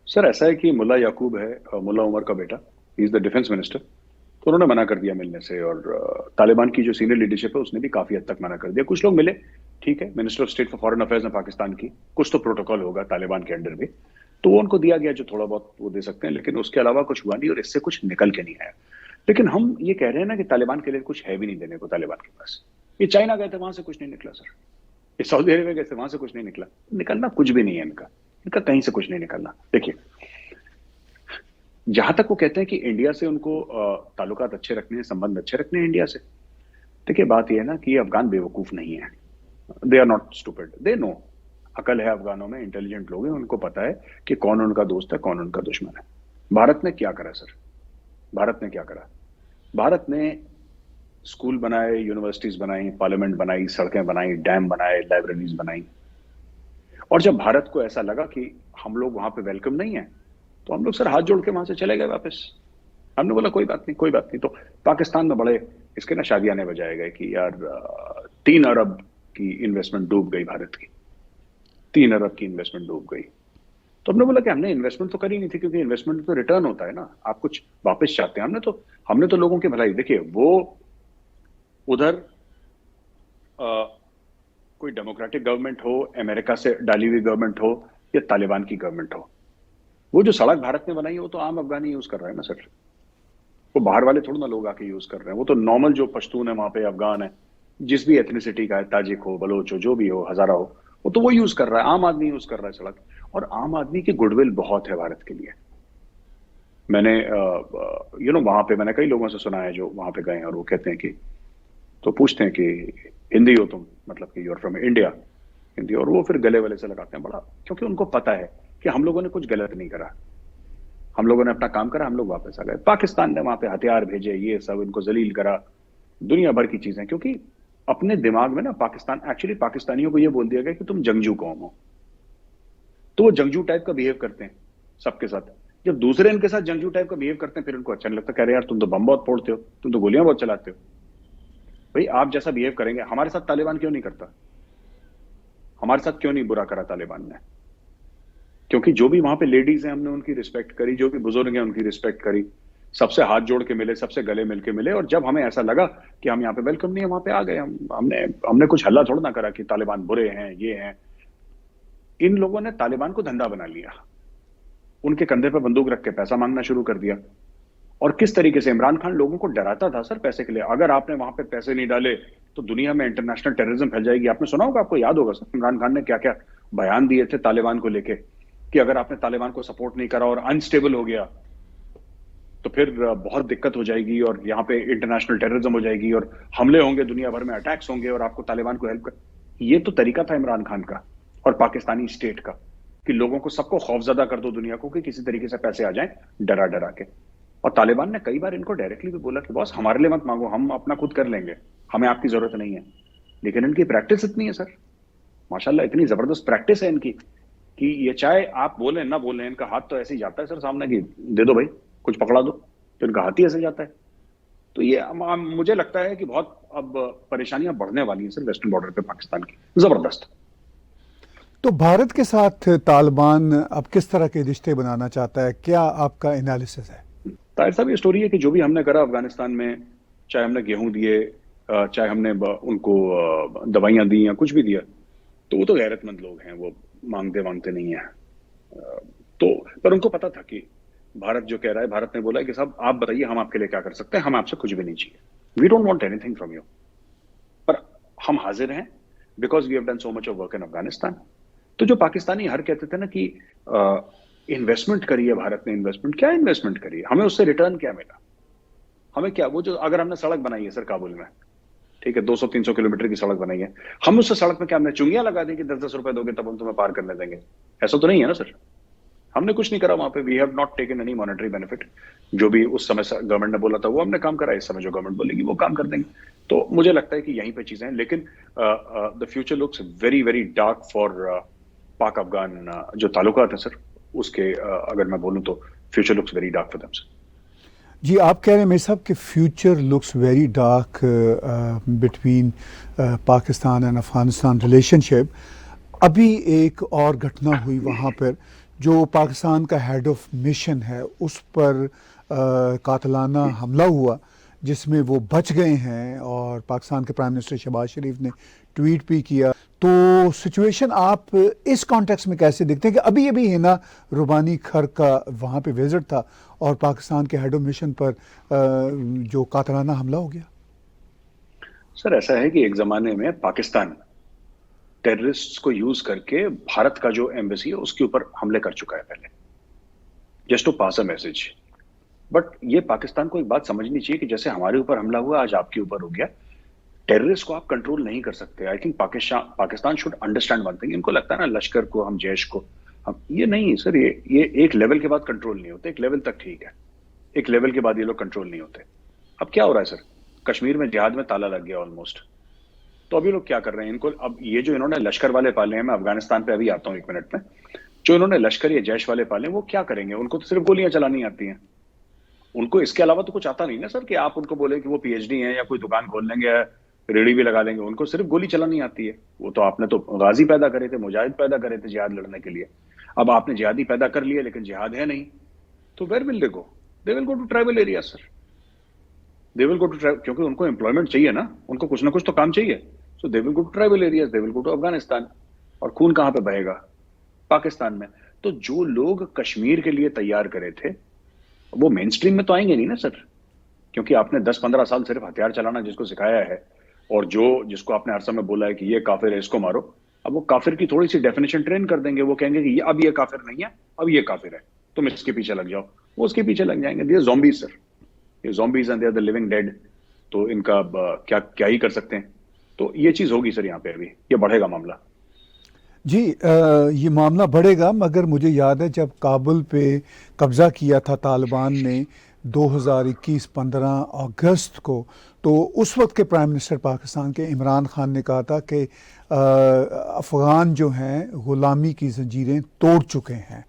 सर ऐसा है कि मुल्ला याकूब है, मुल्ला उमर का बेटा, he is the defence minister, तो उन्होंने मना कर दिया मिलने से। और तालिबान की जो सीनियर लीडरशिप है उसने भी काफी हद तक मना कर दिया। कुछ लोग मिले, ठीक है, minister of state for foreign affairs ने पाकिस्तान की, कुछ तो प्रोटोकॉल होगा तालिबान के अंडर भी, तो वो उनको दिया गया जो थोड़ा बहुत वो दे सकते हैं, लेकिन उसके अलावा कुछ हुआ नहीं और इससे कुछ निकल के नहीं आया। लेकिन हम ये कह रहे हैं ना कि तालिबान के लिए कुछ है भी नहीं देने को तालिबान के पास। ये चाइना गए थे, वहां से कुछ नहीं निकला सर। ये सऊदी अरेबिया गए थे, वहां से कुछ नहीं निकला। निकलना कुछ भी नहीं है इनका कहीं से कुछ नहीं निकलना। देखिए, जहां तक वो कहते हैं कि इंडिया से उनको ताल्लुकात अच्छे रखने हैं, संबंध अच्छे रखने हैं इंडिया से, देखिए बात यह है ना कि ये अफगान बेवकूफ नहीं है। They are not stupid, they know. अकल है अफगानों में, इंटेलिजेंट लोग हैं, उनको पता है कि कौन उनका दोस्त है, कौन उनका दुश्मन है। भारत ने क्या करा सर? भारत ने क्या करा? भारत ने स्कूल बनाए, यूनिवर्सिटीज बनाई, पार्लियामेंट बनाई, सड़कें बनाई, डैम बनाए, लाइब्रेरीज बनाई, और जब भारत को ऐसा लगा कि हम लोग वहां पे वेलकम नहीं है, तो हम लोग सर हाथ जोड़ के वहां से चले गए वापस। हमने बोला कोई बात नहीं, कोई बात नहीं। तो पाकिस्तान में बड़े इसके ना शादियाने बजाए गए कि यार 3 अरब की इन्वेस्टमेंट डूब गई भारत की, 3 अरब की इन्वेस्टमेंट डूब गई। तो हमने बोला कि हमने इन्वेस्टमेंट तो करी नहीं थी, क्योंकि इन्वेस्टमेंट तो रिटर्न होता है ना, आप कुछ वापस चाहते हैं। हमने तो लोगों की भलाई देखिए, वो उधर कोई डेमोक्रेटिक गवर्नमेंट हो, अमेरिका से डाली हुई गवर्नमेंट हो, या तालिबान की गवर्नमेंट हो, वो जो सड़क भारत ने बनाई है वो तो आम अफगानी यूज कर रहे हैं ना सर। वो बाहर वाले थोड़ा ना लोग आके यूज कर रहे हैं, वो तो नॉर्मल जो पश्तून है वहां पे, अफगान है, जिस भी एथनिसिटी का है, ताजिक हो, बलोच हो, जो भी हो, हजारा हो, वो तो वो यूज कर रहा है, आम आदमी यूज कर रहा है सड़क। और आम आदमी की गुडविल बहुत है भारत के लिए। मैंने वहां पे मैंने कई लोगों से सुना है जो वहां पे गए हैं, और वो कहते हैं कि, तो पूछते हैं कि हिंदी हो तुम, मतलब कि यूर फ्रॉम इंडिया, हिंदी, और वो फिर गले वले से लगाते हैं बड़ा, क्योंकि उनको पता है कि हम लोगों ने कुछ गलत नहीं करा, हम लोगों ने अपना काम करा, हम लोग वापस आ गए। पाकिस्तान ने वहां पे हथियार भेजे, ये सब, इनको जलील करा, दुनिया भर की चीजें, क्योंकि अपने दिमाग में ना पाकिस्तान, एक्चुअली पाकिस्तानियों को ये बोल दिया गया कि तुम जंगजू कौम हो, तो वो जंगजू टाइप का बिहेव करते हैं सबके साथ। जब दूसरे इनके साथ जंगजू टाइप का बिहेव करते हैं, फिर इनको अच्छा नहीं लगता, कह रहे यार तुम तो बम बहुत फोड़ते हो, तुम तो गोलियां बहुत चलाते हो। भाई आप जैसा बिहेव करेंगे, हमारे साथ तालिबान क्यों नहीं करता? हमारे साथ क्यों नहीं बुरा करा तालिबान ने? क्योंकि जो भी वहां पे लेडीज हैं, हमने उनकी रिस्पेक्ट करी, जो भी बुजुर्ग हैं उनकी रिस्पेक्ट करी, सबसे हाथ जोड़ के मिले, सबसे गले मिल के मिले। और जब हमें ऐसा लगा कि हम यहाँ पे वेलकम नहीं है, वहां पे आ गए। हमने कुछ हल्ला थोड़ा ना करा कि तालिबान बुरे हैं, ये हैं। इन लोगों ने तालिबान को धंधा बना लिया, उनके कंधे पे बंदूक रख के पैसा मांगना शुरू कर दिया। और किस तरीके से इमरान खान लोगों को डराता था सर पैसे के लिए, अगर आपने वहां पे पैसे नहीं डाले तो दुनिया में इंटरनेशनल टेररिज्म फैल जाएगी। आपने सुना होगा, आपको याद होगा सर, इमरान खान ने क्या क्या बयान दिए थे तालिबान को लेके, कि अगर आपने तालिबान को सपोर्ट नहीं करा और अनस्टेबल हो गया तो फिर बहुत दिक्कत हो जाएगी, और यहाँ पे इंटरनेशनल टेररिज्म हो जाएगी, और हमले होंगे, दुनिया भर में अटैक्स होंगे, और आपको तालिबान को हेल्प कर। ये तो तरीका था इमरान खान का और पाकिस्तानी स्टेट का, कि लोगों को, सबको खौफजदा कर दो दुनिया को, कि किसी तरीके से पैसे आ जाएं डरा डरा के। और तालिबान ने कई बार इनको डायरेक्टली भी बोला कि बॉस हमारे लिए मत मांगो, हम अपना खुद कर लेंगे, हमें आपकी जरूरत नहीं है। लेकिन इनकी प्रैक्टिस इतनी है सर, माशाल्लाह, इतनी जबरदस्त प्रैक्टिस है इनकी, कि ये चाहे आप बोले ना बोले, इनका हाथ तो ऐसे ही जाता है सर सामने, की दे दो भाई, कुछ पकड़ा दो, तो इनका हाथ ही ऐसे जाता है। तो ये मुझे लगता है कि बहुत अब परेशानियां बढ़ने वाली हैं सर वेस्टर्न बॉर्डर पे पाकिस्तान की, जबरदस्त। तो भारत के साथ तालिबान अब किस तरह के रिश्ते बनाना चाहता है, क्या आपका एनालिसिस है? ताहिर साहब, ये स्टोरी है कि जो भी हमने करा अफगानिस्तान में, चाहे हमने गेहूं दिए, चाहे हमने उनको दवाइयां दी या कुछ भी दिया, तो वो तो गैरतमंद लोग हैं, वो मांगते मांगते नहीं है। तो पर उनको पता था कि भारत जो कह रहा है, भारत ने बोला है कि साहब आप बताइए हम आपके लिए क्या कर सकते हैं, हम आपसे कुछ भी नहीं चाहिए, we don't want anything from you, पर हम हाजिर हैं because we have done so much of work in Afghanistan. तो जो पाकिस्तानी हर कहते थे ना कि इन्वेस्टमेंट करी है भारत ने, इन्वेस्टमेंट क्या, इन्वेस्टमेंट करी है, हमें उससे रिटर्न क्या मिला? हमें क्या, वो जो अगर हमने सड़क बनाई है सर काबुल में, ठीक है, 200-300 किलोमीटर की सड़क बनाई है, हम उससे सड़क में क्या हमने चुंगियां लगा दी कि 10-10 रुपए दोगे तब हम तुम्हें पार करने देंगे? ऐसा तो नहीं है ना सर। हमने कुछ नहीं करा वहां पे, we have not taken any monetary benefit. जो भी उस समय गवर्नमेंट ने बोला था वो हमने काम करा, इस समय जो गवर्नमेंट बोलेगी वो काम कर देंगे। तो मुझे लगता है कि यहीं पे चीजें हैं, लेकिन the future looks very very dark for पाक अफगान जो ताल्लुकात है सर, उसके अगर मैं बोलूं तो future looks very dark for them sir. जी, आप कह रहे हैं मेरे साहब कि future looks very dark between Pakistan and Afghanistan relationship. अभी एक और घटना हुई वहाँ पर, जो पाकिस्तान का हेड ऑफ मिशन है उस पर कातलाना हमला हुआ, जिसमें वो बच गए हैं, और पाकिस्तान के प्राइम मिनिस्टर शहबाज शरीफ ने ट्वीट भी किया। तो सिचुएशन आप इस कॉन्टेक्स्ट में कैसे देखते हैं कि अभी अभी हिना रुबानी खर का वहाँ पे विजिट था और पाकिस्तान के हेड ऑफ मिशन पर जो कातलाना हमला हो गया? सर ऐसा है कि एक जमाने में पाकिस्तान टेररिस्ट को यूज करके भारत का जो एम्बेसी है उसके ऊपर हमले कर चुका है पहले, just to pass a message. But ये पाकिस्तान को एक बात समझनी चाहिए कि जैसे हमारे ऊपर हमला हुआ, आज आपके ऊपर हो गया, टेररिस्ट को आप कंट्रोल नहीं कर सकते। I think Pakistan should understand one thing. इनको लगता है ना लश्कर को, हम जैश को, हम ये नहीं सर, ये एक लेवल के बाद कंट्रोल नहीं होते। एक लेवल तक ठीक है, एक लेवल के बाद ये लोग कंट्रोल नहीं होते। अब क्या हो रहा है सर, कश्मीर में जिहाद में ताला लग गया ऑलमोस्ट। तो तो अभी लोग क्या कर रहे हैं, इनको अब ये जो इन्होंने लश्कर वाले पाले हैं, मैं अफगानिस्तान पे अभी आता हूँ 1 मिनट में, जो इन्होंने लश्कर या जैश वाले पाले हैं, वो क्या करेंगे? उनको तो सिर्फ गोलियां चलानी आती हैं, उनको इसके अलावा तो कुछ आता नहीं ना सर, कि आप उनको बोले कि वो पीएचडी हैं या कोई दुकान खोल लेंगे या रेडी भी लगा देंगे, उनको सिर्फ गोली चलानी आती है। वो तो आपने तो गाजी पैदा करे थे, मुजाहिद पैदा करे थे जिहाद लड़ने के लिए। अब आपने जिहादी पैदा कर लिया लेकिन जिहाद है नहीं, तो where will they go? They will go to tribal area sir, they will go to tribal, क्योंकि उनको एम्प्लॉयमेंट चाहिए ना, उनको कुछ ना कुछ तो काम चाहिए। So they will go to tribal areas, they will go to Afghanistan. और खून कहां पे बहेगा? पाकिस्तान में। तो जो लोग कश्मीर के लिए तैयार करे थे वो मेन स्ट्रीम में तो आएंगे नहीं ना सर, क्योंकि आपने 10-15 साल सिर्फ हथियार चलाना जिसको सिखाया है, और जो जिसको आपने हर समय बोला है कि ये काफिर है इसको मारो, अब वो काफिर की थोड़ी सी डेफिनेशन ट्रेन कर देंगे, वो कहेंगे कि अब ये काफिर नहीं है, अब ये काफिर है, तुम इसके पीछे लग जाओ, वो उसके पीछे लग जाएंगे। ये ज़ॉम्बीज सर, ये zombies and they are the living dead, तो इनका क्या क्या ही कर सकते हैं। तो ये चीज होगी सर, यहाँ पे अभी ये बढ़ेगा मामला। जी, ये मामला बढ़ेगा, मगर मुझे याद है जब काबुल पे कब्ज़ा किया था तालिबान ने 2021 15 अगस्त को, तो उस वक्त के प्राइम मिनिस्टर पाकिस्तान के इमरान खान ने कहा था कि अफ़गान जो हैं ग़ुलामी की ज़ंजीरें तोड़ चुके हैं,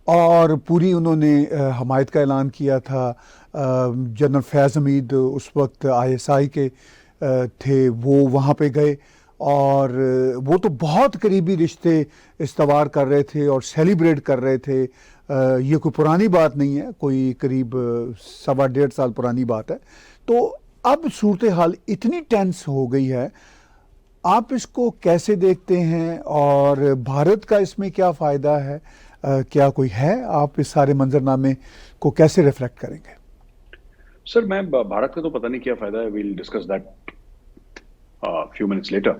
और पूरी उन्होंने हमायत का ऐलान किया था। जनरल फैज़ हमीद उस वक्त आईएसआई के थे, वो वहाँ पे गए और वो तो बहुत करीबी रिश्ते इस्तवार कर रहे थे और सेलिब्रेट कर रहे थे। ये कोई पुरानी बात नहीं है, कोई करीब 1.25 साल पुरानी बात है। तो अब सूरत हाल इतनी टेंस हो गई है, आप इसको कैसे देखते हैं और भारत का इसमें क्या फ़ायदा है? क्या कोई है? आप इस सारे मंजरनामे को कैसे रिफ्लेक्ट करेंगे? सर मैं भारत का तो पता नहीं क्या फायदा है, we'll discuss that few minutes later.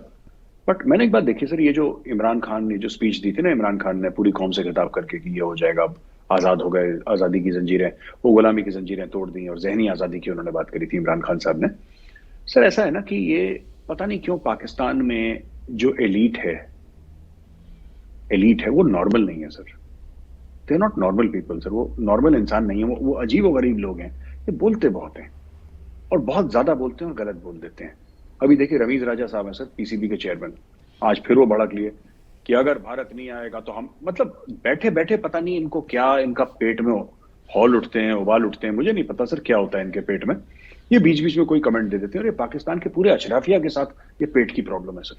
But मैंने एक बात देखी सर, ये जो इमरान खान ने जो स्पीच दी थी ना, इमरान खान ने पूरी कौम से खिताब करके कि ये हो जाएगा, अब आज़ाद हो गए, आज़ादी की जंजीरें, वो गुलामी की जंजीरें तोड़ दी और जहनी आज़ादी की उन्होंने बात करी थी इमरान खान साहब ने। सर ऐसा है ना कि ये पता नहीं क्यों पाकिस्तान में जो एलीट है वो नॉर्मल नहीं है sir. They are not normal people sir, वो नॉर्मल इंसान नहीं है, वो अजीब व गरीब लोग हैं। ये बोलते बहुत हैं और बहुत ज्यादा बोलते हैं और गलत बोल देते हैं। अभी देखिए रमीज राजा साहब हैं सर, पीसीबी के चेयरमैन, आज फिर वो भड़क लिए कि अगर भारत नहीं आएगा तो हम, मतलब बैठे बैठे पता नहीं इनको क्या, इनका पेट में हॉल उठते हैं, उबाल उठते हैं, मुझे नहीं पता सर क्या होता है इनके पेट में। ये बीच बीच में कोई कमेंट दे देते हैं और ये पाकिस्तान के पूरे अशराफिया के साथ ये पेट की प्रॉब्लम है सर।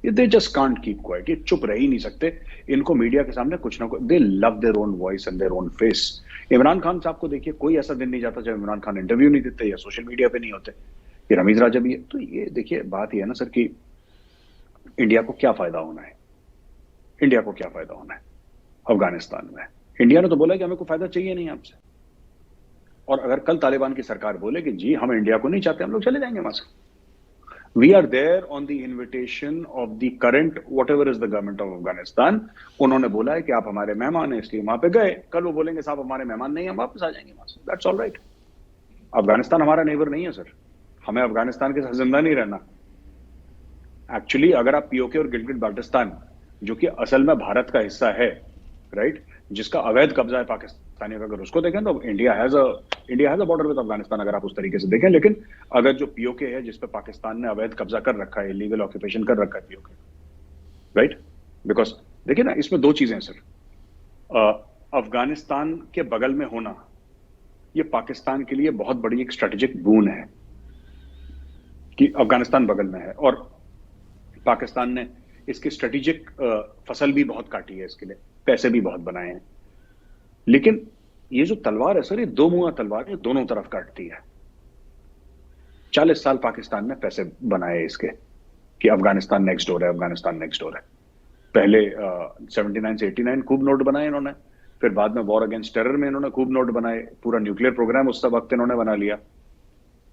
ये they just can't keep quiet, ये चुप रह ही नहीं सकते। इनको मीडिया के सामने कुछ ना कुछ, दे love their own voice and their own face. Imran Khan साहब को देखिए, कोई ऐसा दिन नहीं जाता जब इमरान खान इंटरव्यू नहीं देते या सोशल मीडिया पे नहीं होते। ये रमीज राजा भी है। तो ये देखिए बात ये है ना सर कि इंडिया को क्या फायदा होना है, इंडिया को क्या फायदा होना है अफगानिस्तान में? इंडिया ने तो बोला कि हमें कोई फायदा चाहिए नहीं आपसे, और अगर कल तालिबान की सरकार बोले कि जी हम इंडिया को नहीं चाहते, हम लोग चले जाएंगे वहां से। We are there on the invitation of the current whatever is the government of Afghanistan. उन्होंने बोला है कि आप हमारे मेहमान हैं इसलिए वहां पे गए। कल वो बोलेंगे साहब हमारे मेहमान नहीं, हम वापस आ जाएंगे वहां से, दैट्स ऑल राइट। अफगानिस्तान हमारा नेबर नहीं है सर, हमें अफगानिस्तान के साथ जिंदा नहीं रहना। एक्चुअली अगर आप पीओके और गिलगिट बाल्टिस्तान, जो कि असल में भारत का हिस्सा है, राइट, जिसका अवैध कब्जा है पाकिस्तानी, अगर उसको देखें तो India has a border with Afghanistan, अगर आप उस तरीके से देखें। लेकिन अगर जो पीओके है जिस पे पाकिस्तान ने अवैध कब्जा कर रखा है, इलीगल ऑक्यूपेशन कर रखा है पीओके, राइट, बिकॉज देखिए ना इसमें दो चीजें हैं सर। अफगानिस्तान के बगल में होना ये पाकिस्तान के लिए बहुत बड़ी एक स्ट्रेटेजिक बून है कि अफगानिस्तान बगल में है, और पाकिस्तान ने इसकी स्ट्रेटेजिक फसल भी बहुत काटी है, इसके लिए पैसे भी बहुत बनाए हैं। लेकिन ये जो तलवार है सर, ये दो मुंहा तलवार है, दोनों तरफ काटती है। 40 साल पाकिस्तान ने पैसे बनाए इसके कि अफगानिस्तान नेक्स्ट डोर है, अफगानिस्तान नेक्स्ट डोर है। पहले 79 से 89 खूब नोट बनाए इन्होंने, फिर बाद में वॉर अगेंस्ट टेरर में इन्होंने खूब नोट बनाए, पूरा न्यूक्लियर प्रोग्राम उस वक्त इन्होंने बना लिया।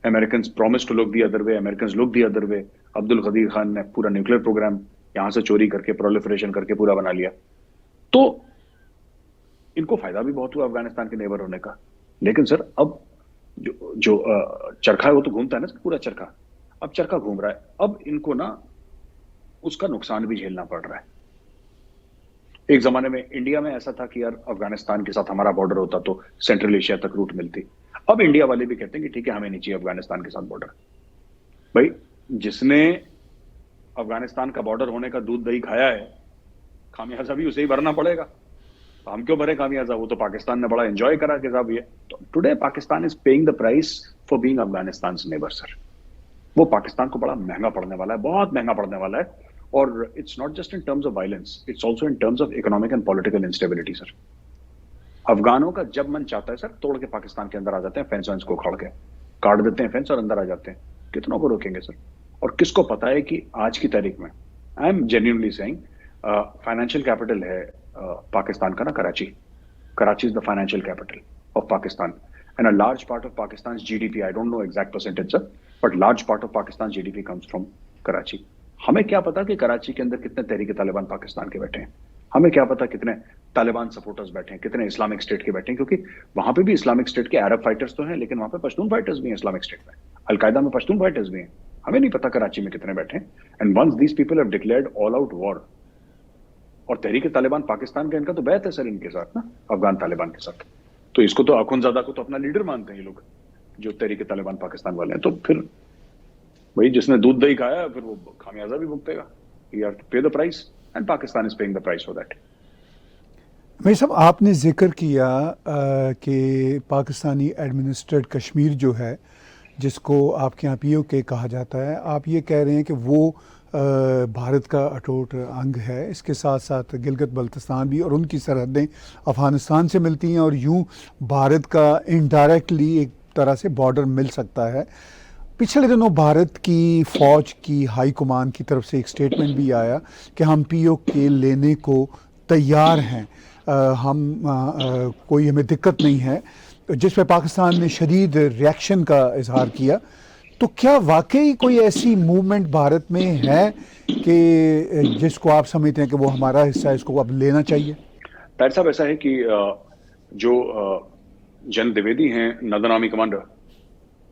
American promise to look the other way, American look the other way. Abdul Qadeer Khan ने पूरा न्यूक्लियर प्रोग्राम यहां से चोरी करके, प्रोलिफरेशन करके पूरा बना लिया। तो इनको फायदा भी बहुत हुआ अफगानिस्तान के नेबर होने का। लेकिन सर अब जो चरखा है वो तो घूमता है ना सर, पूरा चरखा, अब चरखा घूम रहा है, अब इनको ना उसका नुकसान भी झेलना पड़ रहा है। एक जमाने में इंडिया में ऐसा था कि यार अफगानिस्तान के साथ हमारा बॉर्डर होता तो सेंट्रल एशिया तक रूट मिलती। अब इंडिया वाले भी कहते हैं कि ठीक है हमें नहीं चाहिए अफगानिस्तान के साथ बॉर्डर। भाई जिसने अफगानिस्तान का बॉर्डर होने का दूध दही खाया है, खामियाजा भी उसे ही भरना पड़ेगा। तो हम क्यों भरे खामियाजा? वो तो पाकिस्तान ने बड़ा एंजॉय करा के साहब ये। तो today Pakistan is paying the price for being Afghanistan neighbour sir. वो पाकिस्तान को बड़ा महंगा पड़ने वाला है, बहुत महंगा पड़ने वाला है। और it's not just in terms of violence, it's also in terms of economic and political instability sir. अफगानों का जब मन चाहता है सर, तोड़ के पाकिस्तान के अंदर आ जाते हैं, फेंस वेंस को उखाड़ के काट देते हैं फेंस और अंदर आ जाते हैं। कितनों को रोकेंगे सर? और किसको पता है कि आज की तारीख में, I am genuinely saying, financial capital है पाकिस्तान का ना Karachi. Karachi is the financial capital of Pakistan and a large part of Pakistan GDP, I don't know exact percentage sir, but large part of Pakistan GDP comes from Karachi. हमें क्या पता कि कराची के अंदर कितने तहरीक तालिबान पाकिस्तान के बैठे हैं? हमें क्या पता कितने तालिबान सपोर्टर्स बैठे हैं, कितने इस्लामिक स्टेट के बैठे हैं? क्योंकि वहां पे भी इस्लामिक स्टेट के अरब फाइटर्स तो हैं, लेकिन वहां पे पश्तून फाइटर्स भी हैं इस्लामिक स्टेट में। अलकायदा में पश्तून फाइटर्स भी हैं। हमें नहीं पता कराची में कितने बैठे हैं। And once these people have declared all out war, और तहरीक तालिबान पाकिस्तान का इनका तो बैत है सर इनके साथ ना, अफगान तालिबान के साथ। तो इसको तो अखुनजादा को तो अपना लीडर मानते हैं ये लोग, जो तहरीक तालिबान पाकिस्तान वाले हैं। तो फिर वही जिसने दूध दही खाया फिर वो खामियाजा भी भुगतेगा। यू हैव टू पे the price and Pakistan is paying the price for that. भाई साहब, आपने जिक्र किया कि पाकिस्तानी एडमिनिस्ट्रेट कश्मीर जो है, जिसको आपके यहाँ पीओके कहा जाता है, आप ये कह रहे हैं कि वो भारत का अटूट अंग है। इसके साथ साथ गिलगित बल्तिस्तान भी, और उनकी सरहदें अफ़गानिस्तान से मिलती हैं, और यूं भारत का इनडायरेक्टली एक तरह से बॉर्डर मिल सकता है। पिछले दिनों भारत की फ़ौज की हाई कमान की तरफ से एक स्टेटमेंट भी आया कि हम पीओके लेने को तैयार हैं, कोई हमें दिक्कत नहीं है, जिस पर पाकिस्तान ने शदीद रिएक्शन का इजहार किया। तो क्या वाकई कोई ऐसी मूवमेंट भारत में है कि जिसको आप समझते हैं कि वो हमारा हिस्सा है, इसको अब लेना चाहिए? ताहिर साहब, ऐसा है कि जो जनरल द्विवेदी हैं, नॉर्दर्न आर्मी कमांडर,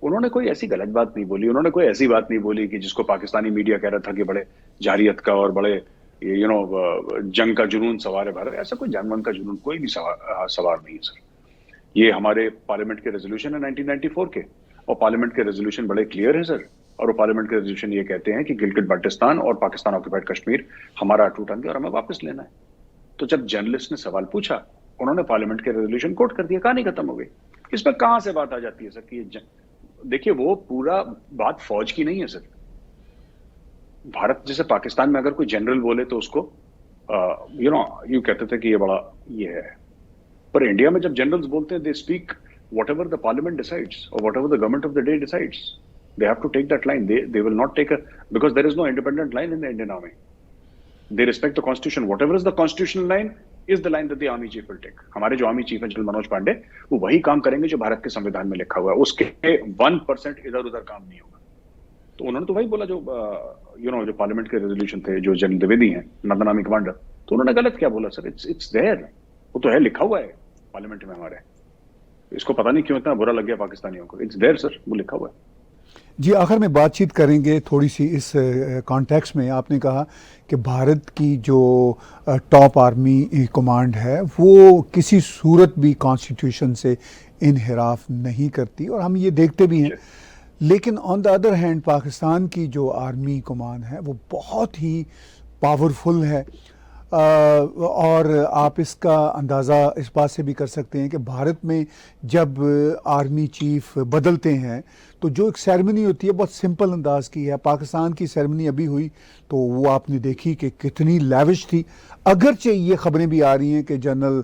उन्होंने कोई ऐसी गलत बात नहीं बोली, उन्होंने कोई ऐसी बात नहीं बोली कि जिसको पाकिस्तानी मीडिया कह रहा था कि बड़े जारियत का और बड़े जंग का जुनून सवार है भारत। ऐसा कोई जंग का जुनून कोई भी सवार नहीं है सर। ये हमारे पार्लियामेंट के रेजोल्यूशन है 1994 के, और पार्लियामेंट के रेजोल्यूशन बड़े क्लियर है सर। और वो पार्लियामेंट के रेजोल्यूशन ये कहते हैं कि गिलगित बल्टिस्तान और पाकिस्तान ऑक्यूपाइड कश्मीर हमारा अटूट अंग है और हमें वापस लेना है। तो जब जर्नलिस्ट ने सवाल पूछा, उन्होंने पार्लियामेंट के रेजोल्यूशन कोट कर दिया, कहानी खत्म हो गई। इसमें कहां से बात आ जाती है सर कि देखिए, वो पूरा बात फौज की नहीं है सर। भारत जैसे पाकिस्तान में अगर कोई जनरल बोले तो उसको यू कहते थे कि ये बड़ा ये है, पर इंडिया में जब जनरल्स बोलते हैं, they speak whatever the parliament decides और whatever the government of the day decides. They have to take that line. They will not take because there is no independent line in the Indian Army. They respect the constitution. Whatever is the constitutional line is the line that the army chief will take. हमारे जो आर्मी चीफ है जनरल मनोज पांडे, वो वही काम करेंगे जो भारत के संविधान में लिखा हुआ है। उसके 1% इधर उधर काम नहीं होगा। तो उन्होंने तो वही बोला जो जो पार्लियामेंट के रेजोल्यूशन थे, जो जनरल द्विवेदी हैं, नॉर्दर्न आर्मी कमांडर, तो उन्होंने गलत क्या बोला सर? इट्स देयर, वो तो है, लिखा हुआ है पार्लियामेंट में हमारे। इसको पता नहीं क्यों इतना बुरा लग गया पाकिस्तानियों को। इट्स देयर सर, वो लिखा हुआ है। जी, आखिर में बातचीत करेंगे थोड़ी सी इस कॉन्टेक्स्ट में। आपने कहा कि भारत की जो टॉप आर्मी कमांड है वो किसी सूरत भी कॉन्स्टिट्यूशन से इनहिराफ नहीं करती, और हम ये देखते भी हैं। लेकिन on the other hand Pakistan की जो आर्मी कमान है वो बहुत ही पावरफुल है, और आप इसका अंदाज़ा इस बात से भी कर सकते हैं कि भारत में जब आर्मी चीफ बदलते हैं तो जो एक सेरेमनी होती है बहुत सिंपल अंदाज की है। पाकिस्तान की सेरेमनी अभी हुई तो वो आपने देखी कि कितनी लैविश थी। अगरचे ये खबरें भी आ रही हैं कि जनरल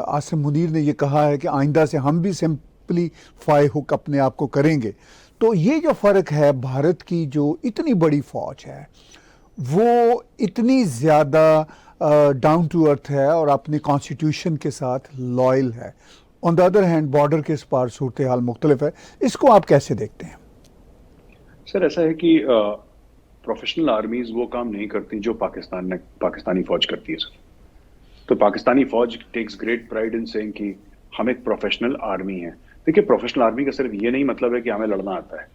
आसिम मुनीर ने ये कहा है कि आइंदा से हम भी सिंपलीफाई हुक अपने आप को करेंगे। तो ये जो फ़र्क है, भारत की जो इतनी बड़ी फ़ौज है वो इतनी ज़्यादा डाउन टू अर्थ है और अपने कॉन्स्टिट्यूशन के साथ लॉयल है। On the other hand border के इस पार सूरत हाल मुख्तलिफ है। इसको आप कैसे देखते हैं? सर, ऐसा है कि प्रोफेशनल आर्मीज वो काम नहीं करती जो पाकिस्तानी फौज करती है सर। तो पाकिस्तानी फौज takes great pride in saying कि हम एक प्रोफेशनल आर्मी है। देखिए, प्रोफेशनल आर्मी का सिर्फ ये नहीं मतलब है कि हमें लड़ना आता है।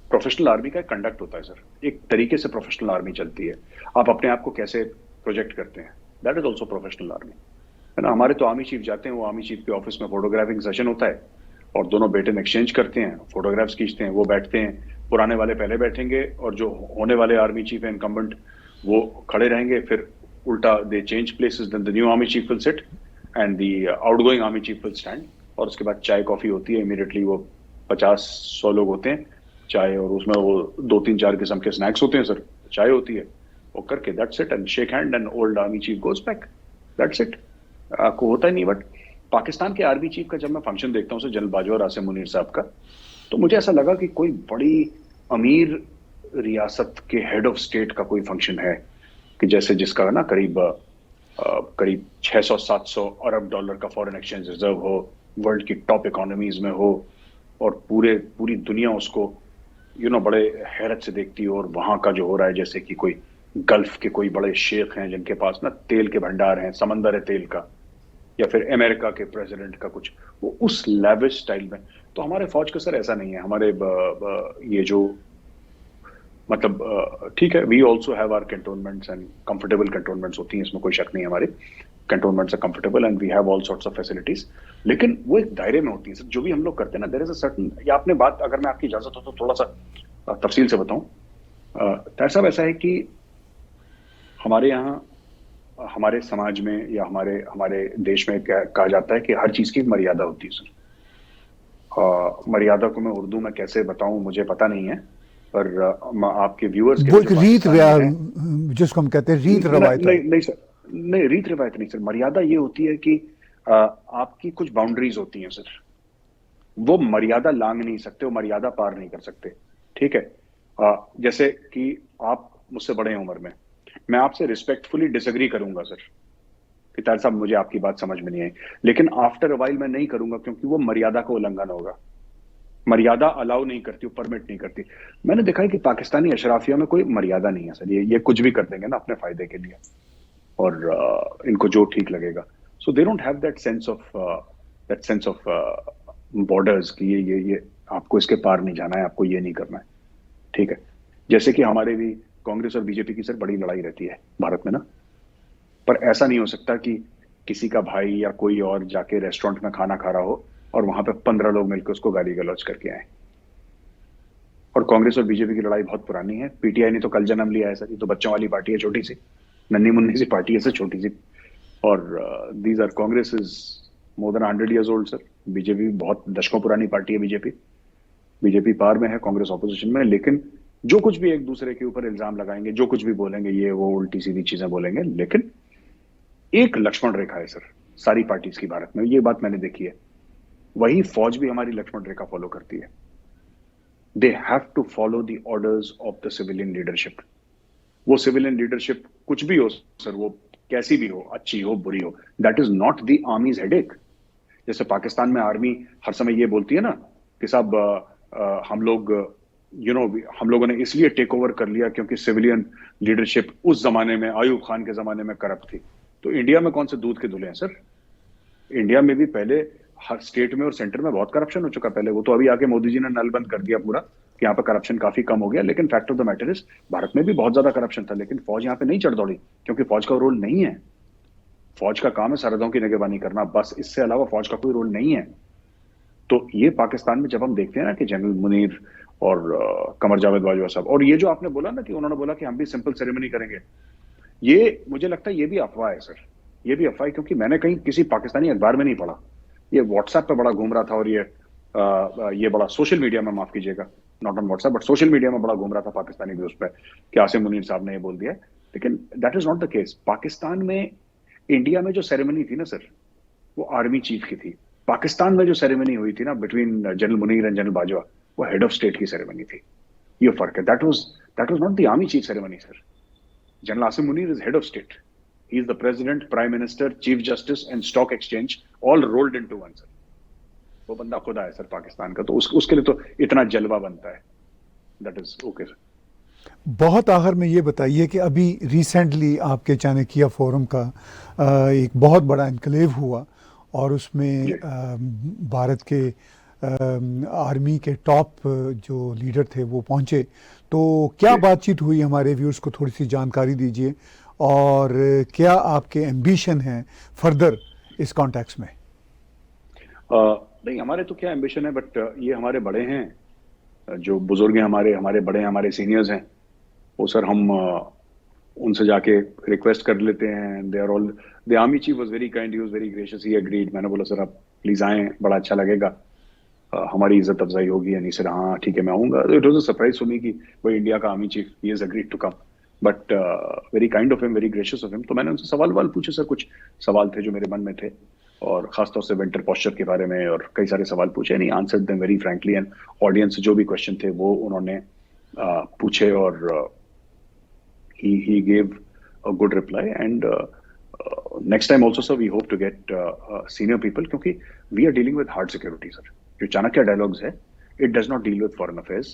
प्रोफेशनल आर्मी का कंडक्ट होता है सर, एक तरीके से प्रोफेशनल आर्मी चलती है। आप अपने आप को कैसे प्रोजेक्ट करते हैं, that is also professional army, है ना। हमारे तो आर्मी चीफ जाते हैं, वो आर्मी चीफ के ऑफिस में फोटोग्राफिंग सेशन होता है और दोनों बेटे एक्सचेंज करते हैं, फोटोग्राफ्स खींचते हैं, वो बैठते हैं, पुराने वाले पहले बैठेंगे और जो होने वाले आर्मी चीफ है इनकम्बेंट वो खड़े रहेंगे, फिर उल्टा they change places, then the new army chief will sit and the outgoing army chief will stand, और उसके बाद चाय कॉफी होती है इमीडिएटली, वो 50-100 लोग होते हैं चाय, और उसमें वो 2-3-4 किस्म के स्नैक्स होते हैं सर, चाय होती है, वो करके that's it and shake hand and old army chief goes back, that's it. को होता ही नहीं। बट पाकिस्तान के आर्मी चीफ का जब मैं फंक्शन देखता हूँ सर, जनरल बाजवा और आसिम मुनीर साहब का, तो मुझे ऐसा लगा कि कोई बड़ी अमीर रियासत के हेड ऑफ स्टेट का कोई फंक्शन है, कि जैसे जिसका ना करीब 600-700 अरब डॉलर का फॉरेन एक्सचेंज रिजर्व हो, वर्ल्ड की टॉप इकोनॉमीज में हो, और पूरी दुनिया उसको बड़े हैरत से देखती हो, और वहां का जो हो रहा है जैसे कि कोई गल्फ के कोई बड़े शेख हैं जिनके पास ना तेल के भंडार हैं, समंदर है तेल का, या फिर अमेरिका के प्रेसिडेंट का कुछ, वो उस लेविश स्टाइल में। तो हमारे फौज का सर ऐसा नहीं है। हमारे ये जो मतलब ठीक है, we also have our cantonments and comfortable cantonments होती हैं, इसमें कोई शक नहीं है, हमारे cantonments are comfortable and we have all sorts of facilities, लेकिन वो एक दायरे में होती है सर। जो भी हम लोग करते हैं ना, देयर इज अ सर्टेन, या आपने बात, अगर मैं आपकी इजाजत हो तो थोड़ा सा तफसील से बताऊं। तार साहब, ऐसा है कि हमारे यहाँ, हमारे समाज में या हमारे देश में कहा जाता है कि हर चीज की एक मर्यादा होती है सर। मर्यादा को मैं उर्दू में कैसे बताऊं मुझे पता नहीं है, पर आपके व्यूअर्स के वो एक जो रीत पाकिस्तान में हैं, जिसको हम कहते हैं रीत रवायत है। नहीं सर, नहीं रीत रिवायत नहीं सर। मर्यादा ये होती है कि आपकी कुछ बाउंड्रीज होती हैं सर, वो मर्यादा लांघ नहीं सकते, वो मर्यादा पार नहीं कर सकते, ठीक है। जैसे कि आप मुझसे बड़े हैं उम्र में, मैं आपसे रिस्पेक्टफुली डिसएग्री करूंगा सर कि तार साहब मुझे आपकी बात समझ में नहीं आई, लेकिन आफ्टर अ वाइल मैं नहीं करूंगा, क्योंकि वो मर्यादा का उल्लंघन होगा। मर्यादा अलाउ नहीं करती, वो परमिट नहीं करती। मैंने देखा है कि पाकिस्तानी अशराफिया में कोई मर्यादा नहीं है सर, ये कुछ भी कर देंगे ना अपने फायदे के लिए, और इनको जो ठीक लगेगा। So they don't have that sense of borders कि ये आपको इसके पार नहीं जाना है, आपको ये नहीं करना है, ठीक है। जैसे कि हमारे भी कांग्रेस और बीजेपी की सर बड़ी लड़ाई रहती है भारत में ना, पर ऐसा नहीं हो सकता कि किसी का भाई या कोई और जाके रेस्टोरेंट में खाना खा रहा हो और वहां पे 15 लोग मिलकर उसको गाली गलौज करके आए। और कांग्रेस और बीजेपी की लड़ाई बहुत पुरानी है। पीटीआई ने तो कल जन्म लिया है सर, ये तो बच्चों वाली पार्टी है, छोटी सी नन्ही मुन्नी सी पार्टी है सर, छोटी सी। और these are, Congress is more than 100 years old sir. BJP बहुत दशकों पुरानी पार्टी है। बीजेपी पार में है, कांग्रेस ऑपोजिशन में, लेकिन जो कुछ भी एक दूसरे के ऊपर इल्जाम लगाएंगे, जो कुछ भी बोलेंगे, ये वो उल्टी सीधी चीजें बोलेंगे, लेकिन एक लक्ष्मण रेखा है सर सारी पार्टीज की भारत में, ये बात मैंने देखी है। वही फौज भी हमारी लक्ष्मण रेखा फॉलो करती है। They have to follow the orders of the civilian leadership. वो सिविलियन लीडरशिप कुछ भी हो सर, वो कैसी भी हो, अच्छी हो बुरी हो, that is not the armies headache. जैसे पाकिस्तान में आर्मी हर समय ये बोलती है ना कि साहब हम लोगों ने इसलिए टेक ओवर कर लिया क्योंकि सिविलियन लीडरशिप उस जमाने में, आयूब खान के जमाने में करप्ट थी। तो इंडिया में कौन से दूध के धुले हैं सर? इंडिया में भी पहले हर स्टेट में और सेंटर में बहुत करप्शन हो चुका पहले। वो तो अभी आके मोदी जी ने नल बंद कर दिया पूरा कि यहाँ पे करप्शन काफी कम हो गया, लेकिन fact of the matter is Bharat में भी बहुत ज्यादा करप्शन था, लेकिन फौज यहाँ पे नहीं चढ़ दौड़ी क्योंकि फौज का रोल नहीं है। फौज का काम है सरहदों की निगरानी करना, बस, इससे अलावा फौज का कोई रोल नहीं है। तो ये पाकिस्तान में जब हम देखते हैं ना कि जनरल मुनीर और कमर जावेद बाजवा साहब, और ये जो आपने बोला ना कि उन्होंने बोला कि हम भी सिंपल सेरेमनी करेंगे, ये मुझे लगता है ये भी अफवाह है सर, ये भी अफवाह है, क्योंकि मैंने कहीं किसी पाकिस्तानी अखबार में नहीं पढ़ा। ये व्हाट्सएप पे बड़ा घूम रहा था, और ये बड़ा सोशल मीडिया में, माफ कीजिएगा, not on WhatsApp but social media में बड़ा घूम रहा था पाकिस्तानी न्यूज पे कि आसिम मुनीर साहब ने ये बोल दिया, लेकिन that is not the case. Pakistan में, इंडिया में जो सेरेमनी थी ना सर, वो आर्मी चीफ की थी। पाकिस्तान में जो सेरेमनी हुई थी ना between general Munir and general Bajwa, वो हेड ऑफ स्टेट की सेरेमनी थी। ये फर्क है। That was not the army chief ceremony sir. General Asim Munir is head of state, he is the president, prime minister, chief justice and stock exchange all rolled into one sir. वो बंदा खुदा है सर पाकिस्तान का, तो उसके लिए तो इतना जलवा बनता है। That is okay sir. बहुत आखिर में ये बताइए कि अभी रिसेंटली आपके चाणक्य फोरम का एक बहुत बड़ा इनकलेव हुआ, और उसमें भारत के आर्मी के टॉप जो लीडर थे वो पहुंचे। तो क्या बातचीत हुई, हमारे व्यूअर्स को थोड़ी सी जानकारी दीजिए, और क्या आपके एम्बिशन हैं फर्दर इस कॉन्टेक्स्ट में? नहीं, हमारे तो क्या एम्बिशन है, बट ये हमारे बड़े हैं जो बुजुर्ग हैं हमारे, हमारे बड़े हैं, हमारे सीनियर्स हैं, वो सर हम उनसे जाके रिक्वेस्ट कर लेते हैं. They are all, the army chief was very kind, he was very gracious, he agreed. मैंने बोला सर आप प्लीज आएं, बड़ा अच्छा लगेगा, हमारी इज्जत अफजाई होगी. यानी सर हाँ ठीक है मैं आऊंगा. It was a surprise for me कि भाई इंडिया का army chief, he has agreed to come. But very kind of him, very gracious of him. तो मैंने उनसे सवाल पूछे सर, कुछ सवाल थे जो मेरे मन में थे, और खासतौर से विंटर पोस्चर के बारे में, और कई सारे सवाल पूछे. नहीं, answered them very frankly, and audience से जो भी क्वेश्चन थे वो उन्होंने पूछे, और he gave a good reply. And next time also sir we hope to get senior people, क्योंकि we are dealing with hard security sir. जो चाणक्य डायलॉग्स है, it does not deal with foreign affairs,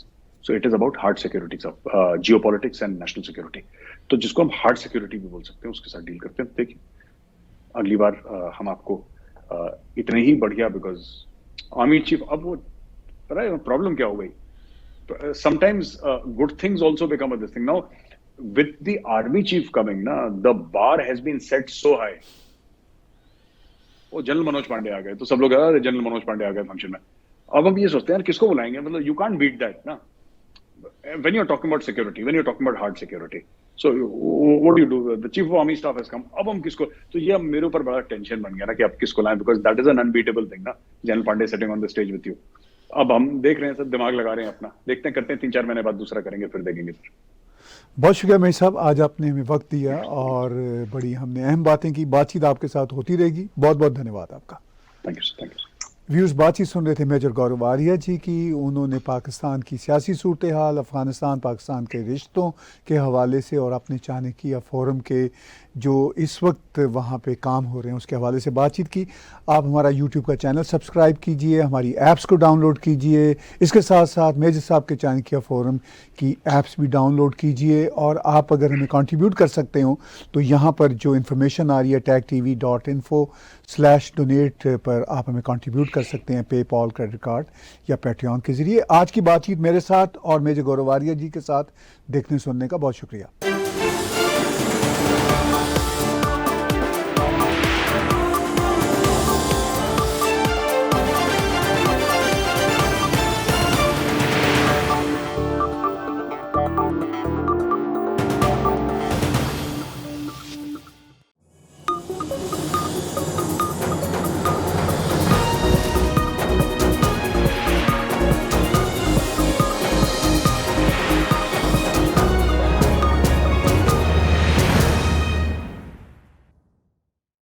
so it is about hard security sir, geopolitics and national security. तो जिसको हम hard security भी बोल सकते हैं, उसके साथ डील करते हैं. देखिए अगली बार हम आपको इतने ही बढ़िया, बिकॉज आर्मी चीफ, अब वो पता है प्रॉब्लम क्या हो गई, sometimes good things also become a this thing. Now with the army chief coming na, the bar has been set so high. वो जनरल मनोज पांडे आ गए तो सब लोग अरे जनरल मनोज पांडे आ गए फंक्शन में. अब हम ये सोचते हैं यार किसको बुलाएंगे, मतलब यू कांट बीट दैट ना, when you're talking about security, when you're talking about hard security. So what do you do? The chief of army staff has come. अब हम किसको, तो ये अब मेरे ऊपर बड़ा टेंशन बन गया ना कि अब किसको लाएं, because that is an unbeatable thing ना, general Pande sitting on the stage with you. अब हम देख रहे हैं सर, दिमाग लगा रहे हैं अपना, देखते हैं करते हैं, 3-4 महीने बाद दूसरा करेंगे, फिर देखेंगे सर. बहुत शुक्रिया मेहर साहब, आज आपने हमें वक्त दिया और बड़ी हमने अहम बातें की. बातचीत आपके साथ होती रहेगी. बहुत बहुत धन्यवाद आपका. Thank you sir, thank you. Views बातचीत सुन रहे थे मेजर गौरव आर्या जी की. उन्होंने पाकिस्तान की सियासी सूरत हाल, अफ़गानिस्तान पाकिस्तान के रिश्तों के हवाले से और अपने चाणक्य फोरम के जो इस वक्त वहाँ पे काम हो रहे हैं उसके हवाले से बातचीत की. आप हमारा यूट्यूब का चैनल सब्सक्राइब कीजिए, हमारी ऐप्स को डाउनलोड कीजिए. इसके साथ साथ मेजर साहब के चाणक्य फोरम की ऐप्स भी डाउनलोड कीजिए. और आप अगर हमें कंट्रीब्यूट कर सकते हो तो यहाँ पर जो इन्फॉर्मेशन आ रही है tagtv.info/donate पर आप हमें कंट्रीब्यूट कर सकते हैं, पेपॉल, क्रेडिट कार्ड या पैट्रियन के ज़रिए. आज की बातचीत मेरे साथ और मेजर गौरव आर्या जी के साथ देखने सुनने का बहुत शुक्रिया.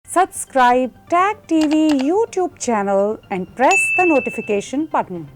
Subscribe Tag TV YouTube channel and press the notification button.